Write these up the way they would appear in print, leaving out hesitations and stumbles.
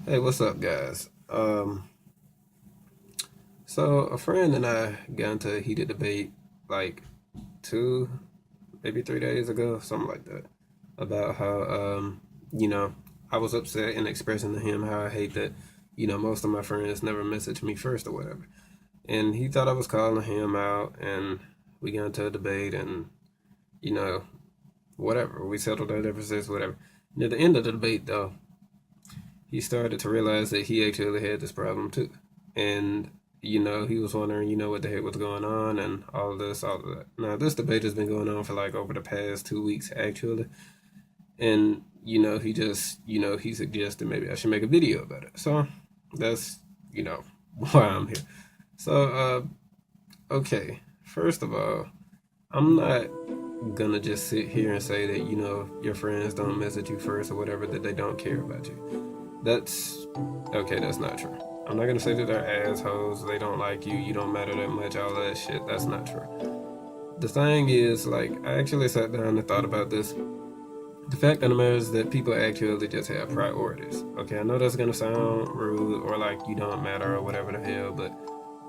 Hey, what's up, guys? So a friend and I got into a heated debate like 2, maybe 3 days ago, something like that, about how you know, I was upset and expressing to him how I hate that, most of my friends never message me first or whatever. And he thought I was calling him out, and we got into a debate, and you know, whatever. We settled our differences, whatever. And at the end of the debate, though, he started to realize that he actually had this problem too. And, he was wondering, what the heck was going on and all of this, all of that. Now, this debate has been going on for like over the past 2 weeks, actually. And, he just, he suggested maybe I should make a video about it. So that's, why I'm here. So, okay, first of all, I'm not gonna just sit here and say that, your friends don't message you first or whatever, that they don't care about you. That's okay, that's not true. I'm not gonna say that they're assholes, they don't like you, you don't matter that much, all that shit. That's not true. The thing is, like, I actually sat down and thought about this. The fact of the matter is that people actually just have priorities. Okay, I know that's gonna sound rude or like you don't matter or whatever the hell, but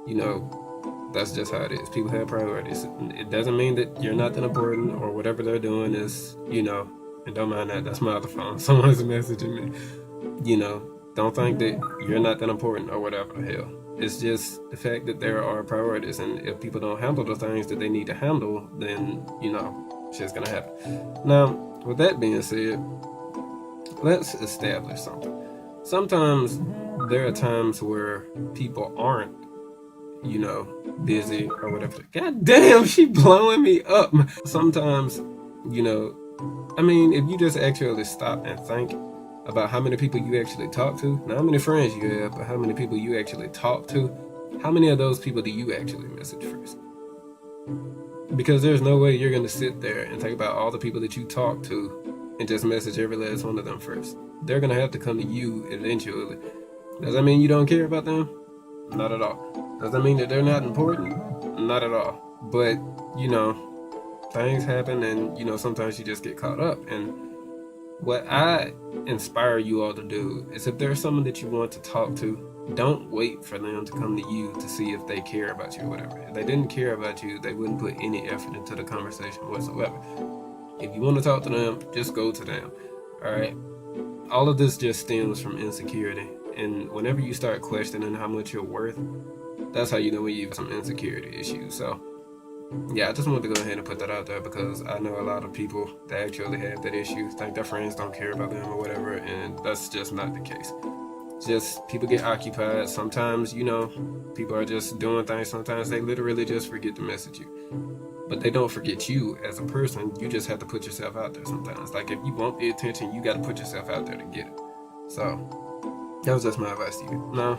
you know, that's just how it is. People have priorities. It doesn't mean that you're not that important or whatever they're doing is, and don't mind that. That's my other phone. Someone's messaging me. Don't think that you're not that important or whatever the hell. It's just the fact that there are priorities, and if people don't handle the things that they need to handle, then shit's gonna happen. Now, with that being said, let's establish something. Sometimes there are times where people aren't, you know, busy or whatever. God damn, she blowing me up. Sometimes, you know, I mean, if you just actually stop and think about how many people you actually talk to, not how many friends you have, but how many people you actually talk to, how many of those people do you actually message first? Because there's no way you're going to sit there and think about all the people that you talk to and just message every last one of them first. They're going to have to come to you eventually. Does that mean you don't care about them? Not at all. Does that mean that they're not important? Not at all. But, you know, things happen and, sometimes you just get caught up. And what I inspire you all to do is if there's someone that you want to talk to, don't wait for them to come to you to see if they care about you or whatever. If they didn't care about you, they wouldn't put any effort into the conversation whatsoever. If you want to talk to them, just go to them. All right. All of this just stems from insecurity. And whenever you start questioning how much you're worth, that's how you know when you have some insecurity issues. So, yeah, I just wanted to go ahead and put that out there because I know a lot of people that actually have that issue, think their friends don't care about them or whatever, and that's just not the case. Just people get occupied. Sometimes, people are just doing things. Sometimes they literally just forget to message you. But they don't forget you as a person. You just have to put yourself out there sometimes. Like if you want the attention, you got to put yourself out there to get it. So that was just my advice to you. Now,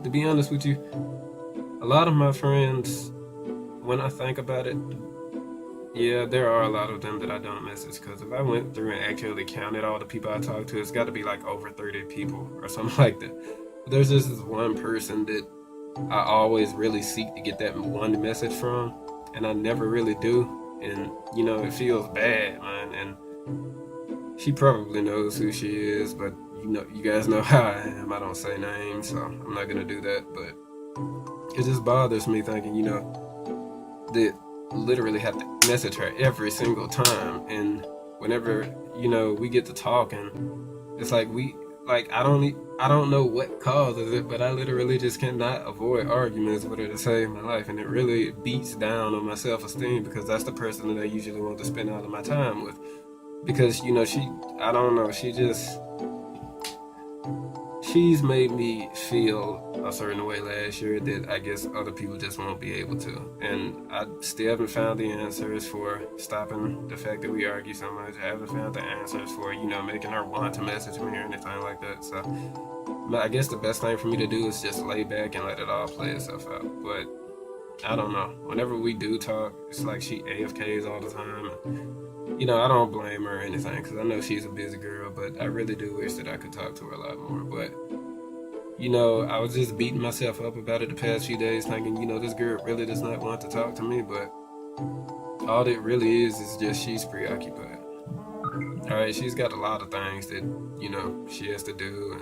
to be honest with you, a lot of my friends, when I think about it, yeah, there are a lot of them that I don't message because if I went through and actually counted all the people I talk to, it's got to be like over 30 people or something like that. But there's just this one person that I always really seek to get that one message from, and I never really do. And, it feels bad, man. And she probably knows who she is, but, you guys know how I am. I don't say names, so I'm not going to do that. But it just bothers me thinking, that literally have to message her every single time. And whenever we get to talking, it's like I don't know what causes it, but I literally just cannot avoid arguments with her to save my life, and it really beats down on my self-esteem because that's the person that I usually want to spend all of my time with. Because she, I don't know, she's made me feel a certain way last year that I guess other people just won't be able to. And I still haven't found the answers for stopping the fact that we argue so much. I haven't found the answers for, making her want to message me or anything like that. So I guess the best thing for me to do is just lay back and let it all play itself out. But I don't know. Whenever we do talk, it's like she AFKs all the time. And, I don't blame her or anything because I know she's a busy girl, but I really do wish that I could talk to her a lot more. But I was just beating myself up about it the past few days, thinking, this girl really does not want to talk to me, but all it really is just she's preoccupied. All right, she's got a lot of things that she has to do,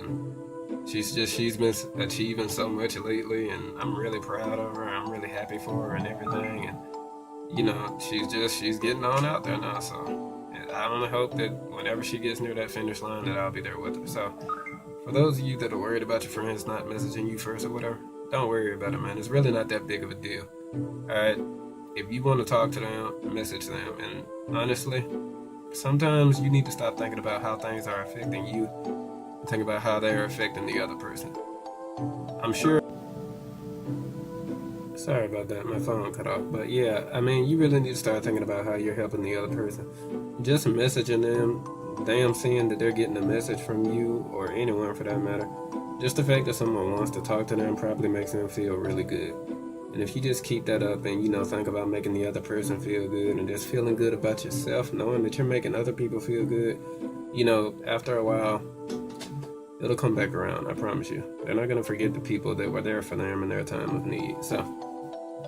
she's been achieving so much lately, and I'm really proud of her. I'm really happy for her and everything. And you know, she's getting on out there now. So I only hope that whenever she gets near that finish line, that I'll be there with her. So for those of you that are worried about your friends not messaging you first or whatever, don't worry about it, man. It's really not that big of a deal. All right, if you want to talk to them, message them. And honestly, sometimes you need to stop thinking about how things are affecting you and think about how they're affecting the other person. I'm sure. Sorry about that, my phone cut off. But yeah, I mean, you really need to start thinking about how you're helping the other person. Just messaging them, damn seeing that they're getting a message from you, or anyone for that matter, just the fact that someone wants to talk to them probably makes them feel really good. And if you just keep that up and, you know, think about making the other person feel good and just feeling good about yourself, knowing that you're making other people feel good, you know, after a while, it'll come back around, I promise you. They're not going to forget the people that were there for them in their time of need. So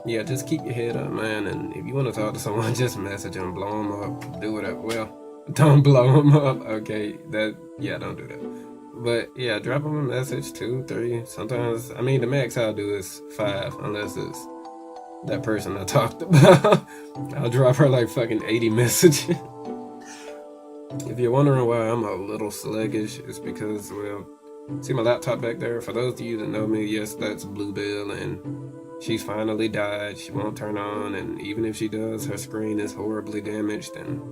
yeah, just keep your head up, man. And if you want to talk to someone, just message them, blow them up, do whatever. Well, don't blow them up, okay? Don't do that. But yeah, drop them a message, 2, 3. Sometimes, I mean, the max I'll do is 5, unless it's that person I talked about. I'll drop her like fucking 80 messages. If you're wondering why I'm a little sluggish, it's because, well, see my laptop back there? For those of you that know me, yes, that's Bluebell, and she's finally died. She won't turn on, and even if she does, her screen is horribly damaged, and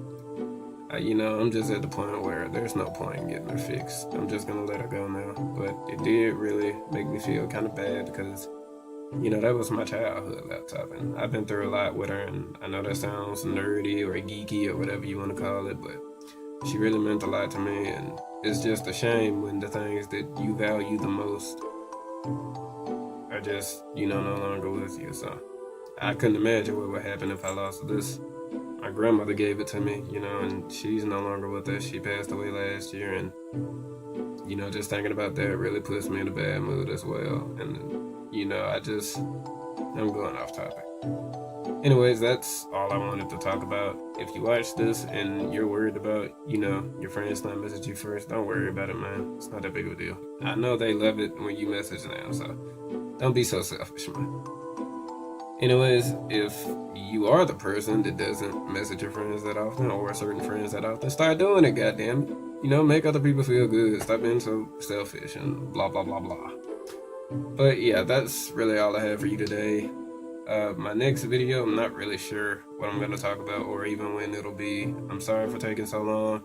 you know, I'm just at the point where there's no point in getting her fixed. I'm just gonna let her go now. But it did really make me feel kind of bad because, you know, that was my childhood laptop, and I've been through a lot with her, and I know that sounds nerdy or geeky or whatever you want to call it, but she really meant a lot to me, and it's just a shame when the things that you value the most are just, you know, no longer with you. So I couldn't imagine what would happen if I lost this. My grandmother gave it to me, you know, and she's no longer with us. She passed away last year, and, you know, just thinking about that really puts me in a bad mood as well. And, you know, I'm going off topic. Anyways, that's all I wanted to talk about. If you watch this and you're worried about, you know, your friends not message you first, don't worry about it, man. It's not that big of a deal. I know they love it when you message them, so don't be so selfish, man. Anyways, if you are the person that doesn't message your friends that often, or certain friends that often, start doing it, goddamn it. You know, make other people feel good. Stop being so selfish and blah, blah, blah, blah. But yeah, that's really all I have for you today. My next video, I'm not really sure what I'm going to talk about or even when it'll be. I'm sorry for taking so long.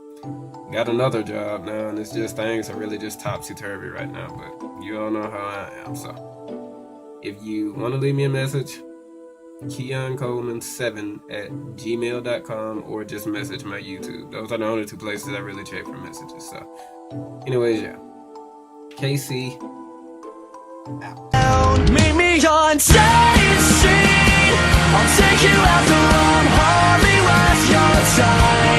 Got another job now, and it's just things are really just topsy-turvy right now, but you all know how I am. So if you want to leave me a message, KeonColeman7@gmail.com, or just message my YouTube. Those are the only 2 places I really check for messages. So anyways, yeah, KC out. Meet me on State Street. I'll take you out the road, hardly worth your time.